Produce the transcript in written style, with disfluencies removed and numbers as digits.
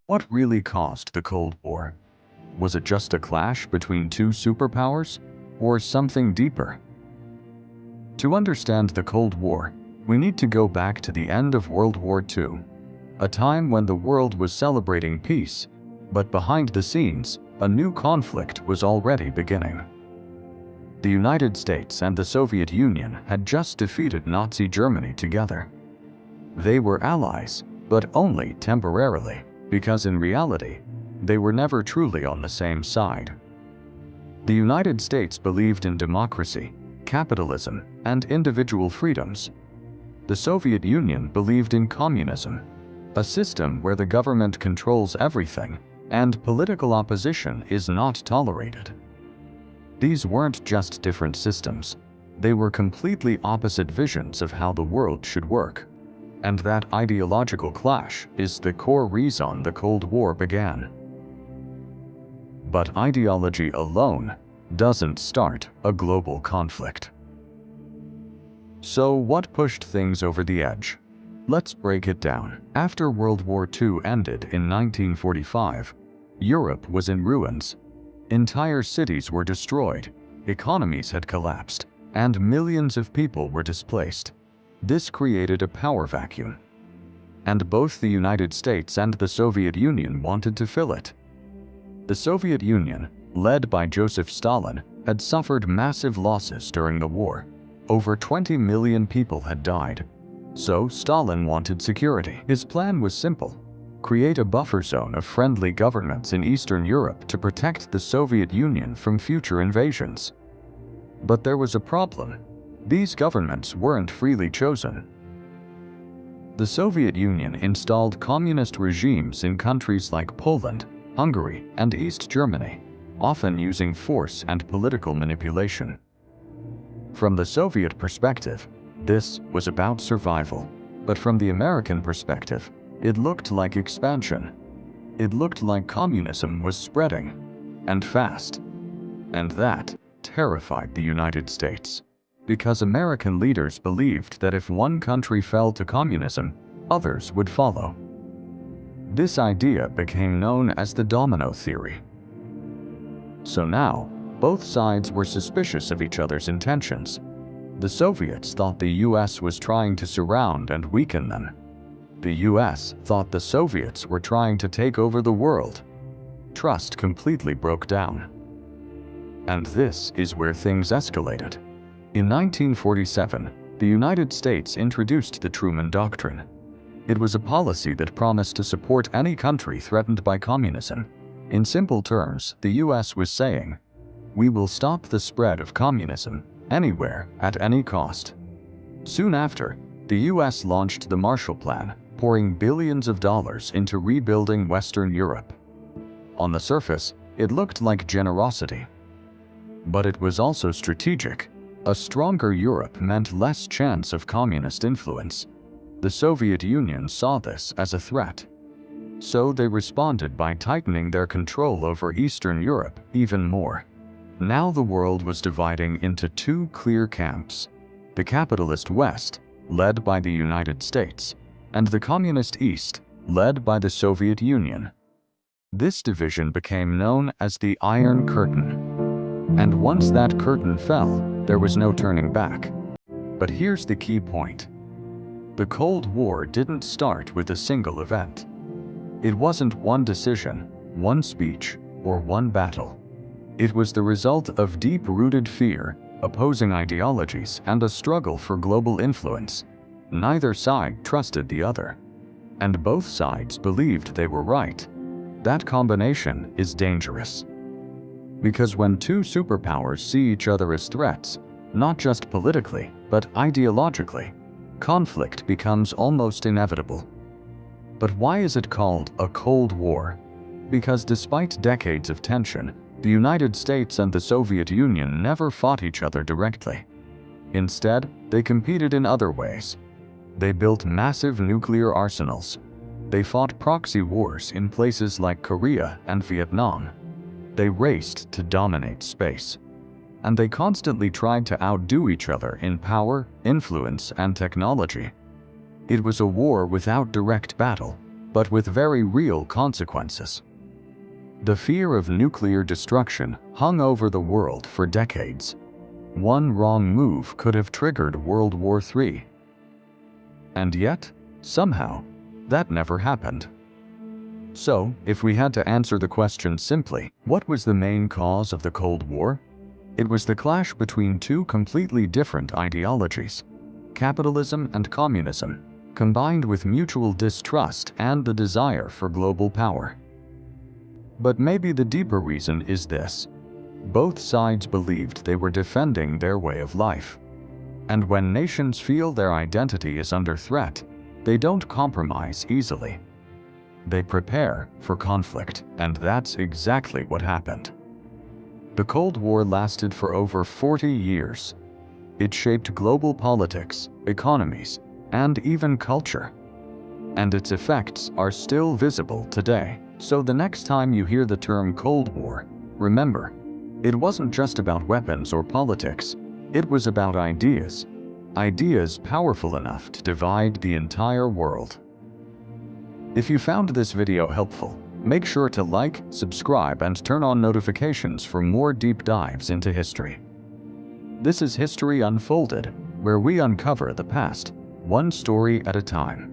What really caused the Cold War? Was it just a clash between two superpowers, or something deeper? To understand the Cold War, we need to go back to the end of World War II, a time when the world was celebrating peace, but behind the scenes, a new conflict was already beginning. The United States and the Soviet Union had just defeated Nazi Germany together. They were allies, but only temporarily, because in reality, they were never truly on the same side. The United States believed in democracy, capitalism, and individual freedoms. The Soviet Union believed in communism, a system where the government controls everything and political opposition is not tolerated. These weren't just different systems, they were completely opposite visions of how the world should work. And that ideological clash is the core reason the Cold War began. But ideology alone doesn't start a global conflict. So what pushed things over the edge? Let's break it down. After World War II ended in 1945, Europe was in ruins. Entire cities were destroyed, economies had collapsed, and millions of people were displaced. This created a power vacuum. And both the United States and the Soviet Union wanted to fill it. The Soviet Union, led by Joseph Stalin, had suffered massive losses during the war. Over 20 million people had died. So Stalin wanted security. His plan was simple: create a buffer zone of friendly governments in Eastern Europe to protect the Soviet Union from future invasions. But there was a problem. These governments weren't freely chosen. The Soviet Union installed communist regimes in countries like Poland, Hungary, and East Germany, often using force and political manipulation. From the Soviet perspective, this was about survival. But from the American perspective, it looked like expansion. It looked like communism was spreading, and fast. And that terrified the United States, because American leaders believed that if one country fell to communism, others would follow. This idea became known as the domino theory. So now, both sides were suspicious of each other's intentions. The Soviets thought the US was trying to surround and weaken them. The US thought the Soviets were trying to take over the world. Trust completely broke down. And this is where things escalated. In 1947, the United States introduced the Truman Doctrine. It was a policy that promised to support any country threatened by communism. In simple terms, the US was saying, "We will stop the spread of communism anywhere at any cost." Soon after, the US launched the Marshall Plan, pouring billions of dollars into rebuilding Western Europe. On the surface, it looked like generosity. But it was also strategic. A stronger Europe meant less chance of communist influence. The Soviet Union saw this as a threat. So they responded by tightening their control over Eastern Europe even more. Now the world was dividing into two clear camps: the capitalist West, led by the United States, and the communist East, led by the Soviet Union. This division became known as the Iron Curtain. And once that curtain fell, there was no turning back. But here's the key point. The Cold War didn't start with a single event. It wasn't one decision, one speech, or one battle. It was the result of deep-rooted fear, opposing ideologies, and a struggle for global influence. Neither side trusted the other. And both sides believed they were right. That combination is dangerous. Because when two superpowers see each other as threats, not just politically, but ideologically, conflict becomes almost inevitable. But why is it called a Cold War? Because despite decades of tension, the United States and the Soviet Union never fought each other directly. Instead, they competed in other ways. They built massive nuclear arsenals. They fought proxy wars in places like Korea and Vietnam. They raced to dominate space. And they constantly tried to outdo each other in power, influence, and technology. It was a war without direct battle, but with very real consequences. The fear of nuclear destruction hung over the world for decades. One wrong move could have triggered World War III. And yet, somehow, that never happened. So, if we had to answer the question simply, what was the main cause of the Cold War? It was the clash between two completely different ideologies, capitalism and communism, combined with mutual distrust and the desire for global power. But maybe the deeper reason is this: both sides believed they were defending their way of life. And when nations feel their identity is under threat, they don't compromise easily. They prepare for conflict, and that's exactly what happened. The Cold War lasted for over 40 years. It shaped global politics, economies, and even culture. And its effects are still visible today. So the next time you hear the term Cold War, remember, it wasn't just about weapons or politics. It was about ideas. Ideas powerful enough to divide the entire world. If you found this video helpful, make sure to like, subscribe, and turn on notifications for more deep dives into history. This is History Unfolded, where we uncover the past, one story at a time.